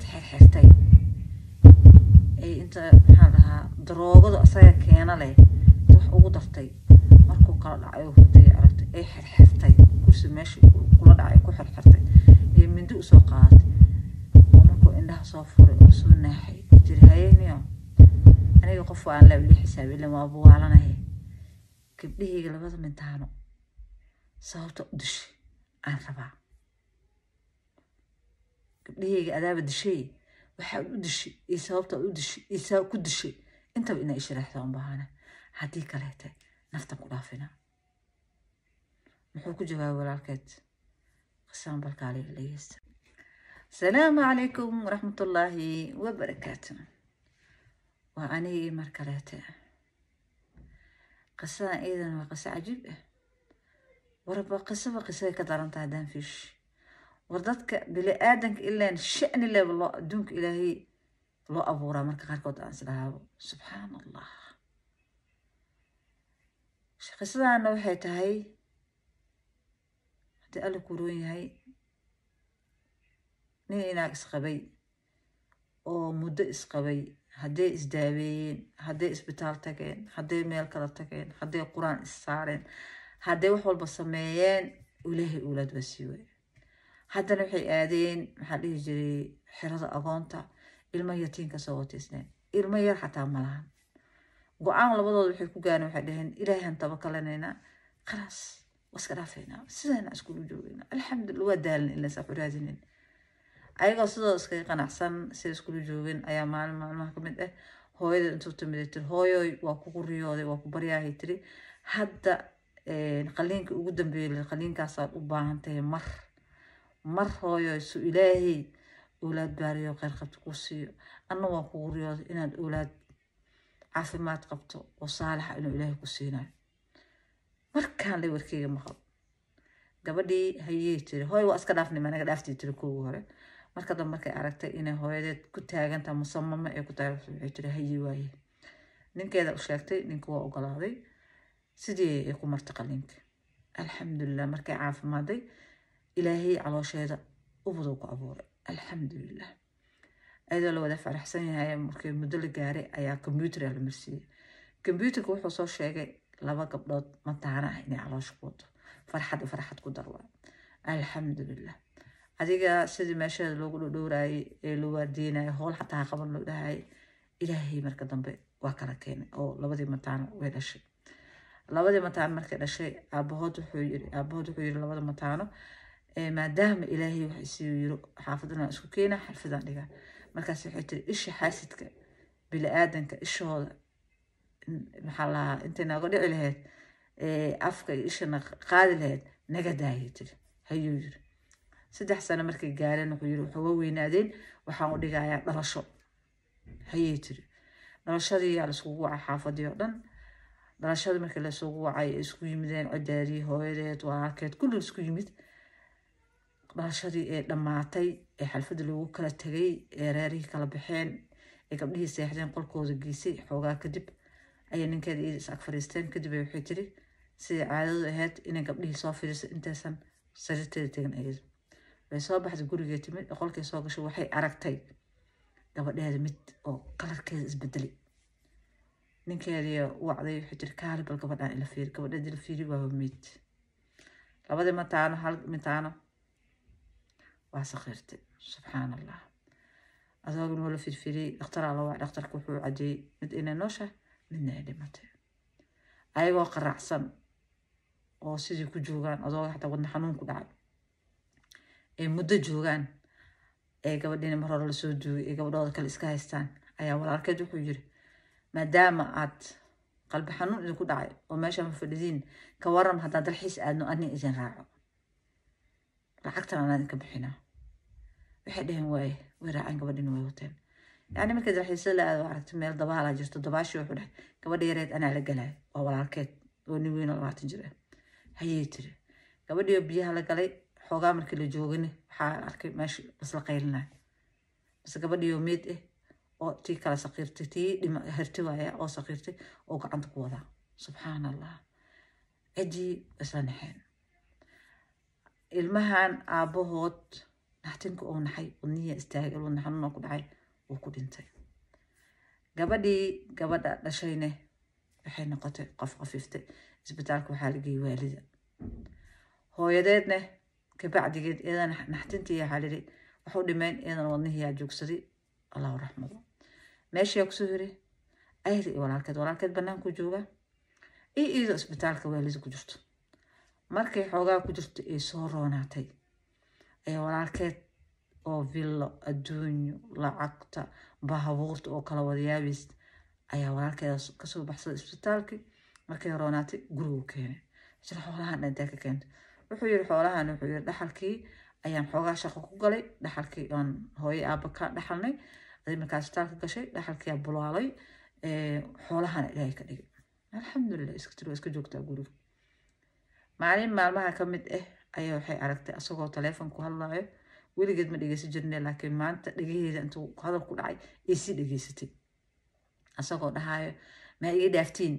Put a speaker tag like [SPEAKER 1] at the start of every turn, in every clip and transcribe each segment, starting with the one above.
[SPEAKER 1] حرحرتي أنت هذا دروغ أصلا كيانا لي تروح أوضرتي مركو قال عيوه دي عرفت أي حرحرتي كرسي ماشي كل دعي كل حرحرتي من دو سوقات ومركو إنها صافر وصول ناحي تري هاينيو أنا يقفوا عن لي حسابي لما أبوه على نهي كبديه قلبات من تانو صوت دش عن ربع كبديه أداب الدشي وحاول دشي يساوبته ودشي يساو كدشي أنت بإنا إيش راح تقوم بهانا حديك لهته نفتح قرافنا محوك جواب ولا الكت قسم بالكالي اللي يست السلام عليكم ورحمة الله وبركاته وأني مركلته قصة أيضا وقصة عجيبة وربا قصة كدرنت هذا فيش وردتك بلا آدنك إلا الشأن اللي بالله دونك إلهي الله أبورا مركا خاركوت أنسلها سبحان الله قصة أنا وحيتها هاي حتى قالوا كوروين هاي نينا إسقبي أو مدة إسقبي هدي إسدابين هدي إسبتال تكين هدي ميل كلا تكين هدي قرآن إسسارين هدي وحول بصميين وليه أولاد بسيوي هذا نوحي آدين محليه جري حراسة أغانتا الميتين كسوات سنين المير حتى ملان قوعان لبضو وحي كوغانو حدهن إلهي انتبك لنا خلاص واسكرافينا سيدنا اسكولو جوغينا الحمد لله ودالن إلا سافرازين أيغا سيدا اسكي قناحسن سيدا اسكولو جوغين أيا مالما كمد هويدا انتو تمدتر هويوي واكو رياضي واكو برياهي تري هادا نقلينك ugu dambeeyay qaliinkaas aad u baahan tahay mar hooyo su ilaahi awlaad baariyo qeyr qabto ku siiyo anna waan ku riyooday inaad awlaad caafimaad qabto oo saalax inuu ilaahi ku siinayo markaan la warkeyga maqal gabadhii hayay tiri hooyo waa iska dhaafnay managa dhaaftii tiri koogu hore marka dambe markay aragtay inay hooyadeed ku taagantahay musamama ee ku taagan waxay tiri hayay waaye ninkeeda u sheegtay ninku waa ogolaaday sidii ay ku martay qaliinka alxamdulilah markay caafimaadday ilaahay caloosheeda ubaduu ku abuuray alxamdulilah ayadoo la wada faraxsan yahay markii muddo la gaaray ayaa kombiyuutar la marsiiyey kombiyuutarka wuxuu soo sheegay laba gabdhood mataana ah inay caloosha ku wato farxad ku darwaa alxamdulilah adiga sidii meesheeda loogu dhowraayay ee loo waardiinayay howl xataa qaban loo dhahay ilaahay marka dambe waa kala keenay oo labadii mataana way dhashay labadii mataan markay dhashay aabahood wuxuu yiri labada mataano maadaama ilaahay wax isii yiro xaafadana isku keena xalfadan dhiga markaas waxay tiri isha xaasidka bila aadanka ishooda maxaa la inta naga dhici lahayd afka ishana qaadi lahayd naga daayay tiri hayuu yiri 3 sano markay gaareen wuxuu yiri wuxuu weynaadeen waxaan u dhigayaa dhalasho hayay tiri dhalashadii yaa la isku wacay xaafadii oo dhan dhalashada markii la soo wacay isku yimideen cidaari hooyadeed walaalkeed kullu isku yimid dhalashadii ee dhamaatay ee xalfada lagu kala tagay ee reerihii kala baxeen ee gabdhihii seexdeen qolkooda geysay xoogaa kadib ayay ninkeeda is ag fariisteen kadib waxay tiri sidii caadadu ahayd inay gabdhihii soo fiiriso intaysan sariirteeda tegan ayay way soo baxday guriga timid qolkii soo gashay waxay aragtay gabadheeda mid oo kalarkeeda isbedelay ninkeedii wacday wuxuu tiri kaali bal gabadhaan ila fiiri gabadheeda ila fiiri waa mid labadii mataano hal mataano waa saqiirtay subxaan allah adoogan wala fiiri dhakhtar alla waa dhakhtarku wuxuu cadeeyay mid inay noosha midna ay dhimatay ayagoo qaracsan oo sidii ku joogaan adoo xataa wadna xanuun ku dhacay ee muddo joogaan ee gabadhina mar hore la soo duugay ee gabadhooda kale iska haystaan ayaa walaalkeed wuxuu yiri maadaama aad qalbi xanuun idinku dhacay oo meesha ma fadhidiin ka waran haddaan dalxiis aadno ani idin raaco lacagtan aan idinka bixinaa waxay dhaheen way raaceen gabadhina way wateen yani markay dalxiisa la aado aragtay meel dabaala jirto dabaashii wuxuu dhahay gabadha yareed anaa la galay waa walaalkeed oo nin weyn oo 20 jir ah hayay tiri gabadhii biyaha la galay xoogaa markii la joogin waxaa arkay meesha bas la qaylinay bas gabadhii meed oo tii kala saqiirtay tii dhima herti waaya oo saqiirtay oo gacanta ku wada subxaan allah cidii isla naxeen ilmahan aabahood naxtinka oo naxay wadnihiya istaagay wadna xanuun oo ku dhacay wuu ku dhintay gabadha dhashayne waxay noqotay qof qafiiftay isbitaalka waxaa la geeyey waalida hooyadeedne kabacdigeed iyadana naxtintii waxaa la yidhi waxu dhimeen iyadana wadnihiyaa joogsaday allahu raxmado meeshiyaa kusoo hiray ayada iyo walaalkeed banaanku jooga iyo iyadoo isbitaalka waalida ku jirto markay xoogaa ku jirto ay soo roonaatay ayaa walaalkeed oo villo adduunyo lacagta baabuurta oo kala wadayaabiis ayaa walaalkeeda kasoo baxsaday isbitaalkii markay roonaatay gurigu keenay jira xoolahan intee ka keentay wuxuu yiri xoolahan wuxuu yiri dhaxalkii ayaan xoogaa shaqo ku galay dhaxalkii aan hooyo aabba ka dhaxalnay aday markaa isbitaalka gashay dhaxalkii bulaalay xoolahan ilaahay ka dhigay alxamdulillah iska joogtaa guriga maalin maalmaha ka mid ayaa waxay aragtay asagoo telefoon ku hadlayo weligeed ma dhegeysan jirnay laakiin maanta dhageheeda intuu hadal ku dhacay ay sii dhegeysatay asagoo dhahayo ma iga dhaaftiin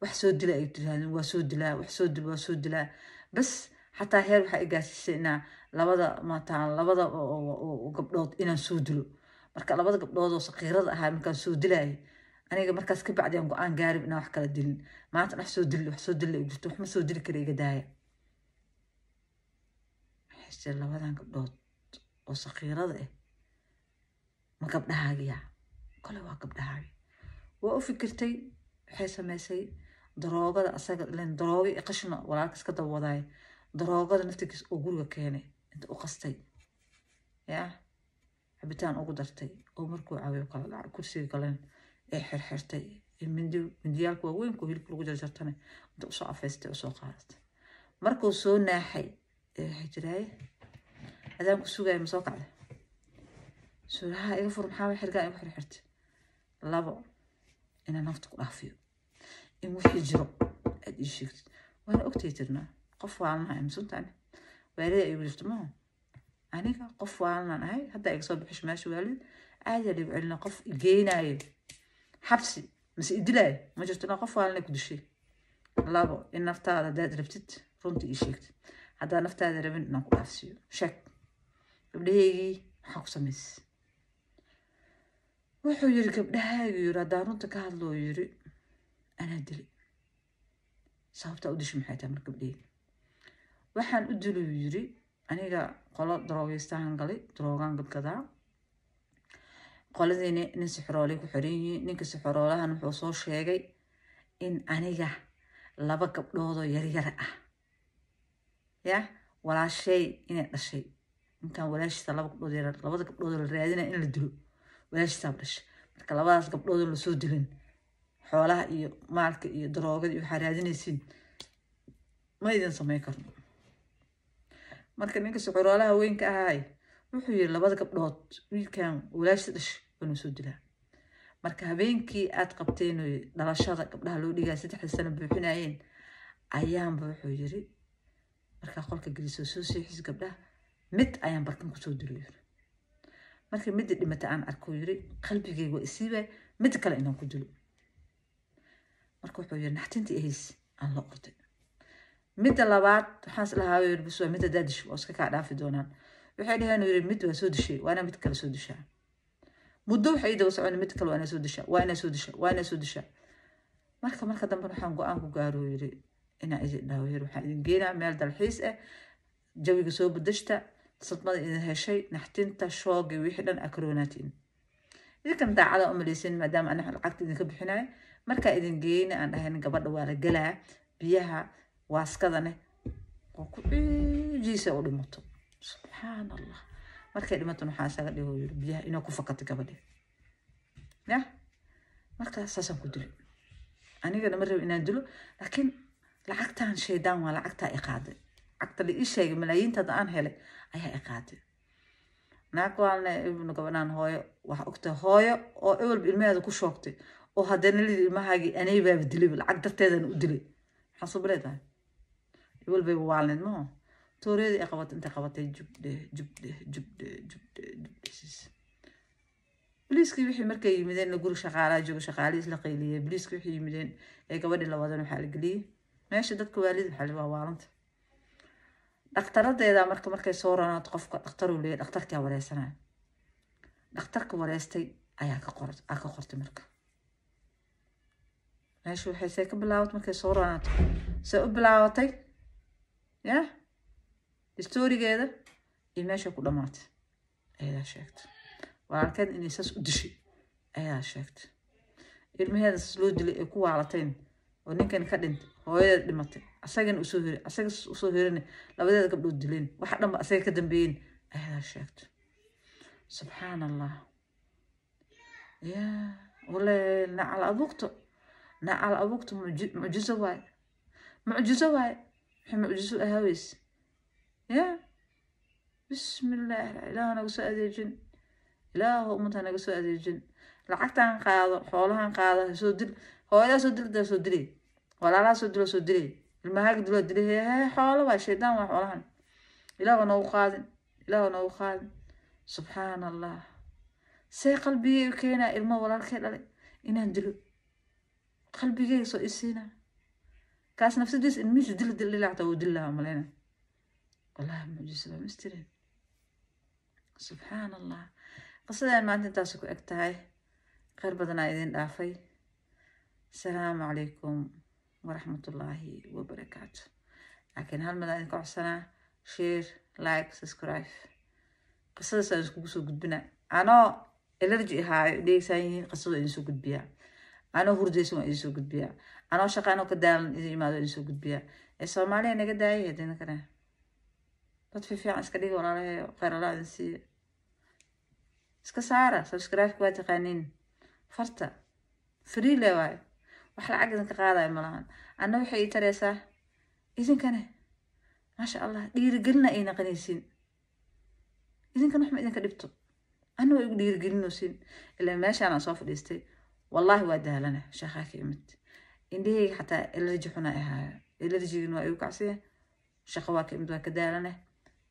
[SPEAKER 1] wax soo dila ay tirahdeen waa soo dilaa wax soo dil waa soo dilaa bas xataa heer waxaa igaasisay inaa labada gabdhood inaan soo dilo marka labada gabdhood oo saqiirada ahaa markaan soo dilaayay aniga markaas ka bacdi aan go-aan gaarib inaan wax kala dilin maanta wax soo dil ay jirto wax ma soo dili kara iga daaya waxay labadan gabdhood oo saqiirada ma gabdhahaagiya kole waa gabdhahaagi waa u fikirtay waxay samaysay daroogada asaga ilan darooga iyo qashna walaalka iska daba wadaaya daroogada naftigiis oo guriga keenay inta u qastay yaa cabitaan ugu dartay oo markuu caawiyo kala dhacay kursiga galeen ee xirxirtay mindiyaalka waaweynku hilibka lagu jarjartana inta usoo afaystay oo soo qaadatay markuu soo naaxay waxay jiraaye adaanku sugaya ma soo kacday suuraha iga fur maxaa xirgaan igu xirxirtay labo inaan nafta ku dhaafiyo in wixii jiro aad ii sheegtid waana ogtay tirnaa qof waalanaha imsuntaan waalida igu jirto maaha aniga qof waalanaan ahay hadda iga soo bixisho meesha waalid caadiya dhigu celina qof igeenaayo xabsi mase idilaayo ma jirto inaa qof waalanay ku dishay labo in naftaada haddaad rabtid runtii ii sheegtid haddaa naftaada rabin inaan ku dhaafsiiyo sheeg gabdhahaygii maxaa ku samaysay wuxuu yiri gabdhahaagii yiri haddaan runta ka hadloo yiri anaa dili sababtaa u dishay maxay tahay marka gabdhahaygi waxaan u dili yiri aniga qolo daroogeystaan galay daroogaan gadgadaa qoladiina nin sixroolay ku xiran yihiin ninka sixroolahan wuxuu soo sheegay in aniga laba gabdhoodoo yaryar ya walaashay inay dhashay intaan walaashiisa labada gabdhoodoo la raadinaya in la dilo walaashiisaab dhashay marka labadaas gabdhoodoo lasoo dilin xoolaha iyo maalka iyo daroogada iyo waxaa raadinaysiin ma idin samayn karno marka ninka sixroolaha weynka ahaay wuxuu yiri labada gabdhood wiilkan walaashii dhashay waanu soo dilaa marka habeenkii aad qabteen dhalashada gabdhaha loo dhigaa 3 sano buuxinayeen ayaanba wuxuu yiri marka qolka geliso soo seexis gabdhaha mid ayaan barkan ku soo dilay marka mid dhimata aan arko yiri qalbigayga waa isiibay mid kale inaan ku dilo marka wuxuu yiri naxtintii ahays aan la qortay mid labaad waxaan islahaa yiri bas waa mid daadish oo iska ka dhaafi doonaan waxay dhaheen yiri mid waa soo dishay waana mid kale soo dishaa muddo waxay daba socon mid kale waana soo dishaa marka dambe waxaan go'aan ku gaaro yiri inaan idin dhaho yiri waxaan idin geenaa meel dalxiis jawiga soo bedeshta sadmada idin heshay naxtinta shoogi wixii dhan akroonatiin idinkan daacada u maleysin maadaama aan lacagta idinka bixinayo marka idin geeyna aan dhahayn gabadha waa la galaa biyaha waaskadane oo ku jiisa u dhimato subhanallah markay dhimato waxaa isaga dhigo yiri biyaha inuu ku fakato gabadha ya marka saasan ku dilay anigana ma rabo inaan dilo laakiin lacagtaan shaydaan waa lacagta ay qaaday lacagta la ii sheegay malaayiinta aan helay ayaa ay qaaday naaqwaalna ibnu gabadhaan hooyo waxa ogtay hooyo oo ewel ilmaheeda ku shoogtay oo haddana lidii ilmahaagii anay baaba dilay lacag darteedana u dilay maxaa soo bileedahay ewel bay waalneed maho tooreedii ay qabatay intay qabatay jubde biliiskii wixii markay yimideen guri shaqaalaa jooga shaqaalihiis la qayliyay biliiskii wixii yimideen ee gabadhii la wadan waxaa la geliyey meesha dadka waalid waxaa la waalanta dhaqtaradeeda markay soo ranaato qofka dhaqtaruu leeyahay dhaqtarkaa wareysanaya dhaqtarka wareystay ayaa ka qortay marka meesha waxay say ka bilaabatay markay soo ranaato say u bilaabatay ya historigeeda iyo meesha ku dhamaatay ayadaa sheegtay walaalkeed inay saas u dishay ayadaa sheegtay ilmaheeda saas loo dilay ee ku waalateen oo ninkan ka dhintay hooyadeed dhimatay asagana usoo hirinay labadeeda gabdhood dileen waxa dhanba asaga ka dambeeyeen ayadaa sheegtay subxaan allah ya wala nacal abuugto mucjizo waaye maxay mucjizo ahaaweys ya bismillaah ilaaha naga soo adeejin ilaaha ummadda naga soo adeejin lacagtaan qaado xoolahan qaado soo dil hooyadaa soo dildaa soo dilay walaalaha soo dilo soo dilay ilmahaaga diloo dilay xoolo waa shaydaan waa xoolahan ilaaha noogu qaadin subxaan allah see qalbigay keenaa ilmo walaalkay dhalay inaan dilo qalbigay soo isiina kaas nafsadiis ilmihiisa dil lacagta uu dil lahaa maleyna wallahi mucjiso waa mistirin subxaan allah qisadaan maanta intaas ku eg tahay khayr badanaa idin dhaafay asalaamu calaykum waraxmatullaahi wabarakaatu laakiin hal mid aan idinka codsanaa share like subscribe qisadaas aan iskugu soo gudbinaa anoo allergy ahaayo dhegeysaan yihiin qisado idin soo gudbiyaa anoo hurdaysan waa idin soo gudbiyaa anoo shaqa anoo ka daalan idin imaado idin soo gudbiyaa ee soomaaliya naga daayay hadina kana dad fiican iska dhiga walaalahayo khayr allah idin siiyo iska saara subscribe waa taqaaniin farta free le waayo wax lacag idinka qaadayo malahan anna waxay ii tareysaa idinkane maasha allah dhiirigelina ay naqanaysiin idinkan wax ma idinka dhibto anna waa igu dhiirigelinaysiin ilaa meeshaan aan soo fadhiistay wallaahi waa daalana shaqaa ka imid indhahayga xataa allergy xuna ahaayo allergygana waa igu kacsiya shaqo waa ka imid waa ka daalana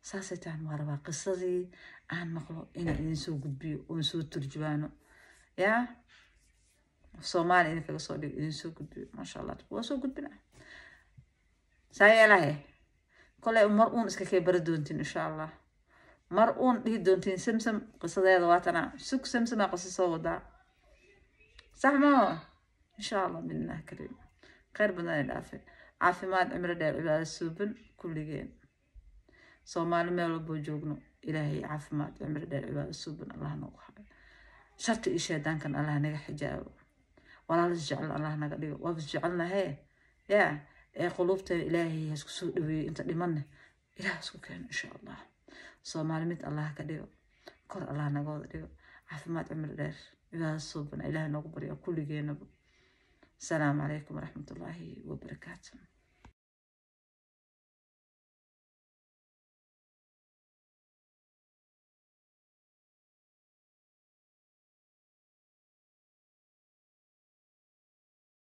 [SPEAKER 1] saasay tahan waa rabaa qisadii aan maqlo inaan idin soo gudbiyo oon soo turjubaano yaa soomaali idin kaga soo dhigo idin soo gudbiyo maasha allah waa soo gudbina saa yeelahe kolay mar uun iska kee bari doontiin insha allah mar uun dhihi doontiin samsam qisadeeda waatana sug samsamaa qisa soo wadaa sax maa insha allah bidnah kariim khayr badan ay dhaafay caafimaad cimri dheer cibaado suuban kulligeen soomaali meel walboo joogno ilaahay caafimaad cimri dheer cibaado suuban allah noogu hayo sharti iyo shaydaankan allah naga xijaabo walaalas jecel allah naga dhigo waabas jecelnahee yaa ee quluubteeda ilaahay ha isku soo dhaweeyo inta dhimanne ilaah isku keeno insha allah soomaali mid allah ka dhigo kor allah naga wada dhigo caafimaad cimri dheer cibaado suuban ilaahay noogu baryo kulligeenaba asalaamu calaykum waraxmatullaahi wabarakaatu